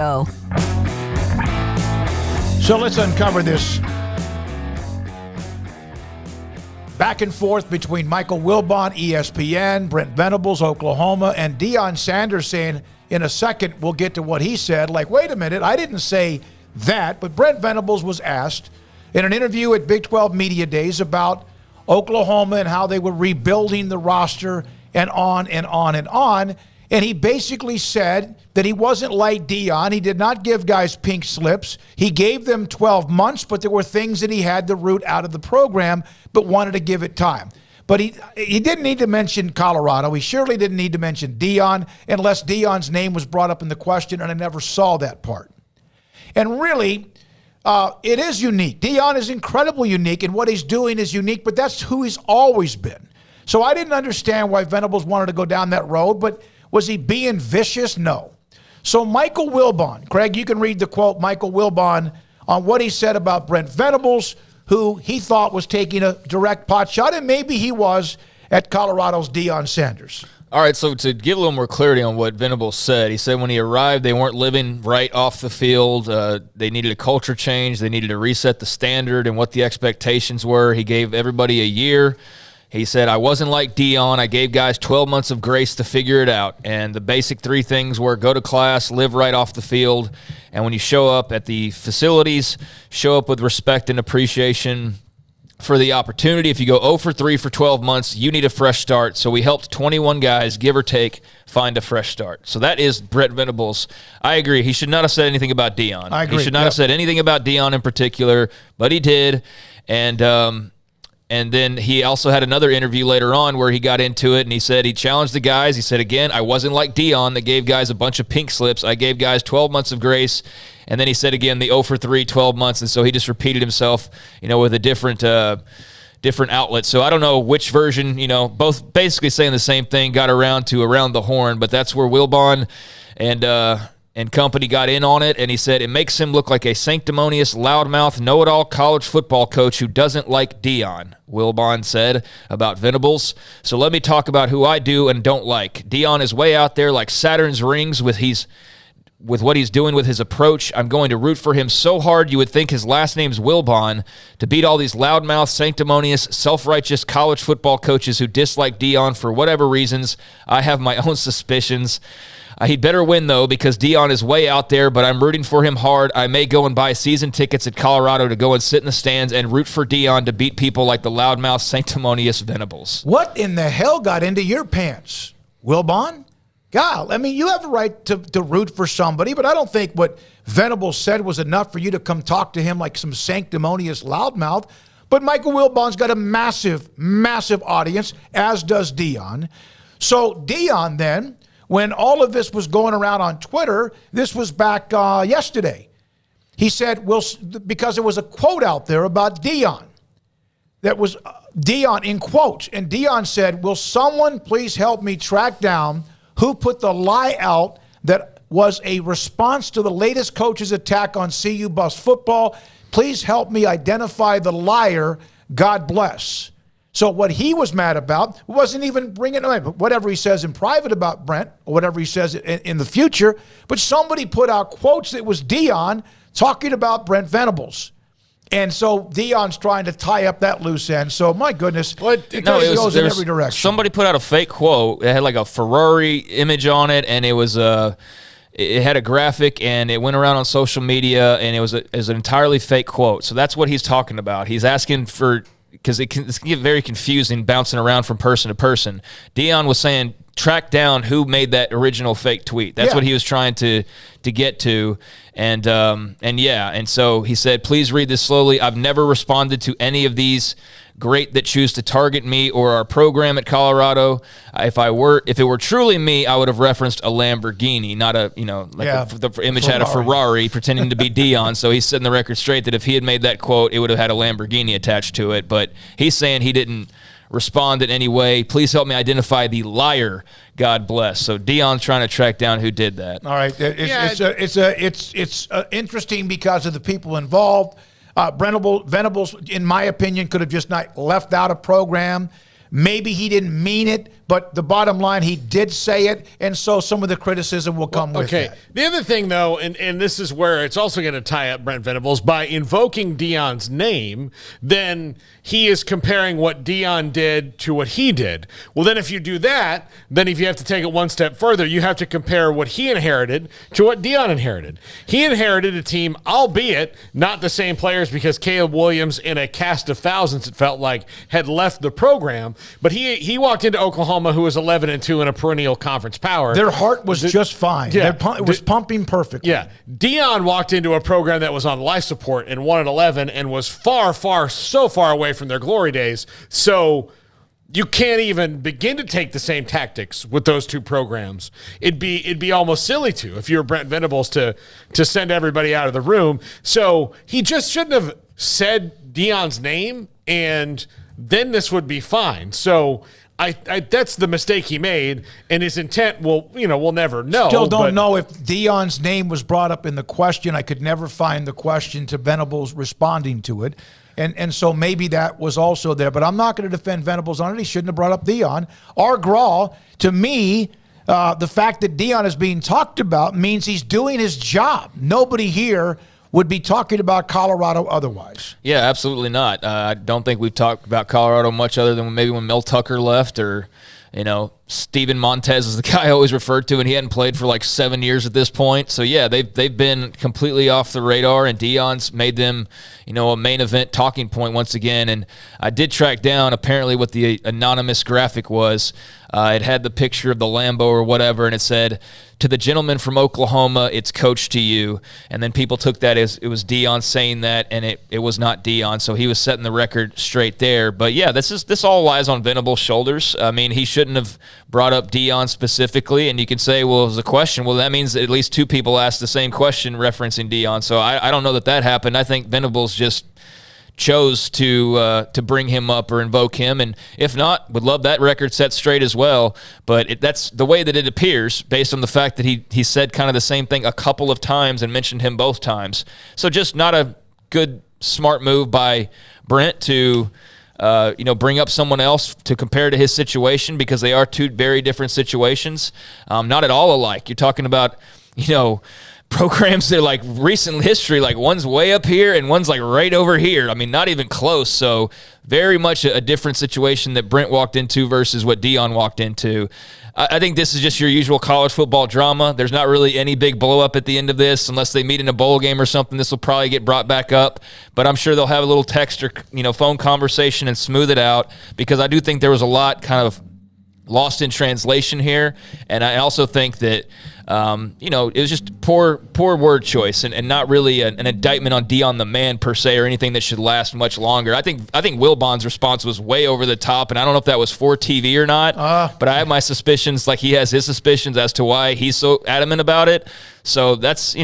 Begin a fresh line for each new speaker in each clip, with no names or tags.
Oh.
So let's uncover this back and forth between Michael Wilbon, ESPN, Brent Venables, Oklahoma, and Deion Sanders saying, in a second, we'll get to what he said. Like, wait a minute, I didn't say that. But Brent Venables was asked in an interview at Big 12 Media Days about Oklahoma and how they were rebuilding the roster and on and on and on. And he basically said that he wasn't like Deion. He did not give guys pink slips. He gave them 12 months, but there were things that he had to root out of the program, but wanted to give it time. But he didn't need to mention Colorado. He surely didn't need to mention Deion unless Deion's name was brought up in the question, and I never saw that part. And really, it is unique. Deion is incredibly unique, and what he's doing is unique, but that's who he's always been. So I didn't understand why Venables wanted to go down that road, but was he being vicious? No. So Michael Wilbon, Craig, you can read the quote, Michael Wilbon, on what he said about Brent Venables, who he thought was taking a direct pot shot, and maybe he was at Colorado's Deion Sanders.
All right, so to give a little more clarity on what Venables said, he said when he arrived, they weren't living right off the field. They needed a culture change. They needed to reset the standard and what the expectations were. He gave everybody a year. He said, I wasn't like Deion. I gave guys 12 months of grace to figure it out. And the basic three things were go to class, live right off the field, and when you show up at the facilities, show up with respect and appreciation for the opportunity. If you go 0 for 3 for 12 months, you need a fresh start. So we helped 21 guys, give or take, find a fresh start. So that is Brent Venables. I agree. He should not have said anything about Deion.
I agree.
He should not have said anything about Deion in particular, but he did. And then he also had another interview later on where he got into it, and he said he challenged the guys. He said, again, I wasn't like Deion that gave guys a bunch of pink slips. I gave guys 12 months of grace. And then he said again the 0 for 3, 12 months. And so he just repeated himself, with a different outlet. So I don't know which version, both basically saying the same thing, got around the horn. But that's where Wilbon and company got in on it, and he said it makes him look like a sanctimonious, loudmouth, know-it-all college football coach who doesn't like Deion, Wilbon said about Venables. So let me talk about who I do and don't like. Deion is way out there like Saturn's rings with what he's doing with his approach. I'm going to root for him so hard you would think his last name's Wilbon to beat all these loudmouth, sanctimonious, self-righteous college football coaches who dislike Deion for whatever reasons. I have my own suspicions. He'd better win, though, because Deion is way out there, but I'm rooting for him hard. I may go and buy season tickets at Colorado to go and sit in the stands and root for Deion to beat people like the loudmouth, sanctimonious Venables.
What in the hell got into your pants, Wilbon? God, I mean, you have a right to root for somebody, but I don't think what Venables said was enough for you to come talk to him like some sanctimonious loudmouth. But Michael Wilbon's got a massive, massive audience, as does Deion. So Deion then, when all of this was going around on Twitter, this was back yesterday. He said, because there was a quote out there about Deion. That was Deion in quotes. And Deion said, will someone please help me track down who put the lie out that was a response to the latest coach's attack on CU Bus football? Please help me identify the liar. God bless. So what he was mad about wasn't even bringing whatever he says in private about Brent or whatever he says in the future, but somebody put out quotes that was Deion talking about Brent Venables. And so Deion's trying to tie up that loose end. So my goodness, it goes in every direction.
Somebody put out a fake quote. It had like a Ferrari image on it, and it was it had a graphic, and it went around on social media, and it was an entirely fake quote. So that's what he's talking about. He's asking for, because it can get very confusing bouncing around from person to person. Deion was saying, track down who made that original fake tweet. That's what he was trying to get to. And so he said, please read this slowly. I've never responded to any of these great that choose to target me or our program at Colorado. If it were truly me, I would have referenced a Lamborghini, not the image had a Ferrari pretending to be Deion. So he's setting the record straight that if he had made that quote, it would have had a Lamborghini attached to it. But he's saying he didn't respond in any way. Please help me identify the liar. God bless. So Deion's trying to track down who did that.
All right, it's interesting because of the people involved. Venables, in my opinion, could have just not left out a program. Maybe he didn't mean it, but the bottom line, he did say it, and so some of the criticism will come with that.
The other thing, though, and this is where it's also going to tie up Brent Venables, by invoking Deion's name, then he is comparing what Deion did to what he did. Well, then if you do that, then if you have to take it one step further, you have to compare what he inherited to what Deion inherited. He inherited a team, albeit not the same players, because Caleb Williams, in a cast of thousands, it felt like, had left the program. But he walked into Oklahoma, who was 11-2 in a perennial conference power.
Their heart was just fine.
Yeah.
It was pumping perfectly.
Yeah. Deion walked into a program that was on life support and 1-11 and was so far away from their glory days. So you can't even begin to take the same tactics with those two programs. It'd be almost silly to, if you're Brent Venables, to send everybody out of the room. So he just shouldn't have said Deion's name, and then this would be fine. So I that's the mistake he made, and his intent we'll never know.
Still don't know if Deion's name was brought up in the question. I could never find the question to Venables responding to it. And so maybe that was also there. But I'm not going to defend Venables on it. He shouldn't have brought up Deion. Our Grawl, to me, the fact that Deion is being talked about means he's doing his job. Nobody here would be talking about Colorado otherwise.
Yeah, absolutely not. I don't think we've talked about Colorado much other than maybe when Mel Tucker left, or, Steven Montez is the guy I always referred to, and he hadn't played for like 7 years at this point. So, yeah, they've been completely off the radar, and Deion's made them, a main event talking point once again. And I did track down apparently what the anonymous graphic was. It had the picture of the Lambo or whatever, and it said, "To the gentleman from Oklahoma, it's coach to you." And then people took that as it was Deion saying that, and it was not Deion. So he was setting the record straight there. But yeah, this all lies on Venables' shoulders. I mean, he shouldn't have brought up Deion specifically. And you can say, well, it was a question. Well, that means that at least two people asked the same question referencing Deion. So I don't know that happened. I think Venables just chose to bring him up or invoke him, and if not, would love that record set straight as well. But that's the way that it appears, based on the fact that he said kind of the same thing a couple of times and mentioned him both times. So just not a good, smart move by Brent to bring up someone else to compare to his situation, because they are two very different situations, not at all alike. You're talking about programs that are like recent history, like one's way up here and one's like right over here. I mean, not even close. So very much a different situation that Brent walked into versus what Deion walked into. I think this is just your usual college football drama. There's not really any big blow up at the end of this, unless they meet in a bowl game or something. This will probably get brought back up, but I'm sure they'll have a little text or phone conversation and smooth it out, because I do think there was a lot kind of lost in translation here. And I also think that it was just poor word choice, and not really an indictment on Deion the man per se, or anything that should last much longer. I think Wilbon's response was way over the top, and I don't know if that was for TV or not, but I have my suspicions, like he has his suspicions as to why he's so adamant about it. So that's a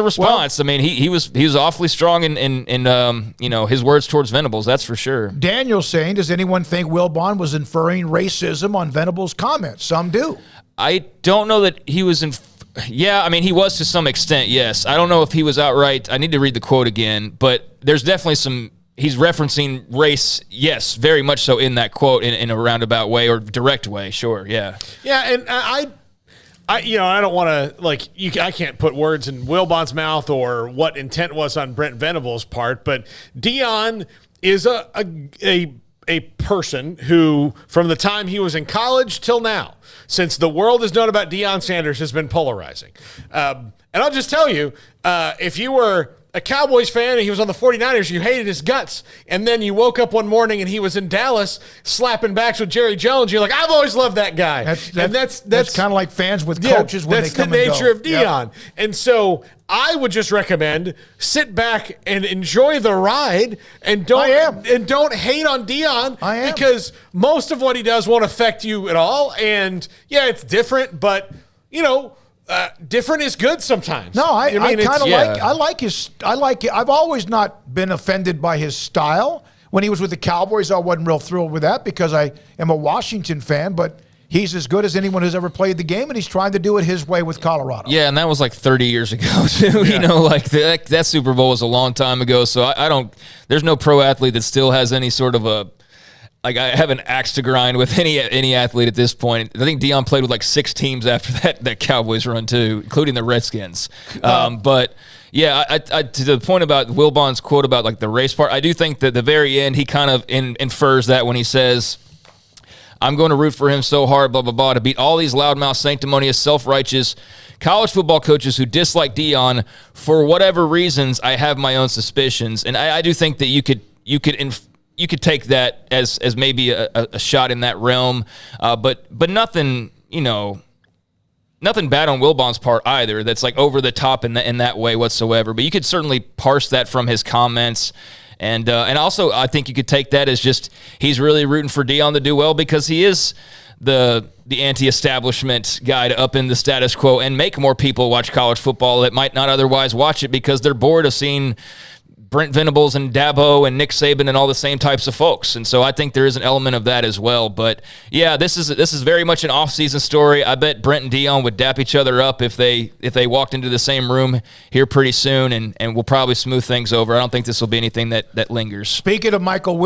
response. Well, I mean, he was awfully strong in his words towards Venables. That's for sure.
Daniel's saying, does anyone think Wilbon was inferring racism on Venables' comments? Some do.
I don't know that he was yeah, I mean, he was to some extent, yes. I don't know if he was outright. I need to read the quote again, but there's definitely he's referencing race, yes, very much so in that quote, in a roundabout way or direct way, sure, yeah.
Yeah, and I don't want to, I can't put words in Wilbon's mouth or what intent was on Brent Venables' part, but Deion is a person who, from the time he was in college till now, since the world has known about Deion Sanders, has been polarizing. And I'll just tell you, if you were a Cowboys fan and he was on the 49ers, you hated his guts, and then you woke up one morning and he was in Dallas slapping backs with Jerry Jones, you're like, I've always loved that guy. That's
kind of like fans with coaches when they come and go.
That's the nature of Deion. Yep. And so I would just recommend sit back and enjoy the ride, and don't hate on Deion, because most of what he does won't affect you at all. And yeah, it's different, but different is good sometimes.
No, I like his. I've always not been offended by his style. When he was with the Cowboys, I wasn't real thrilled with that, because I am a Washington fan, but he's as good as anyone who's ever played the game, and he's trying to do it his way with Colorado.
Yeah, and that was like 30 years ago, too. Yeah. That Super Bowl was a long time ago, so I don't – there's no pro athlete that still has any sort of like I have an axe to grind with any athlete at this point. I think Deion played with like 6 teams after that Cowboys run too, including the Redskins. But yeah, I to the point about Wilbon's quote about like the race part, I do think that the very end he kind of infers that when he says, I'm going to root for him so hard, blah, blah, blah, to beat all these loudmouth, sanctimonious, self-righteous college football coaches who dislike Deion for whatever reasons. I have my own suspicions, and I do think that you could take that as maybe a shot in that realm, but nothing, nothing bad on Wilbon's part either. That's like over the top in that way whatsoever. But you could certainly parse that from his comments. And also, I think you could take that as just he's really rooting for Deion to do well because he is the anti-establishment guy to upend the status quo and make more people watch college football that might not otherwise watch it because they're bored of seeing Brent Venables and Dabo and Nick Saban and all the same types of folks. And so I think there is an element of that as well. But yeah, this is very much an off-season story. I bet Brent and Deion would dap each other up if they walked into the same room here pretty soon, and we'll probably smooth things over. I don't think this will be anything that lingers.
Speaking of Michael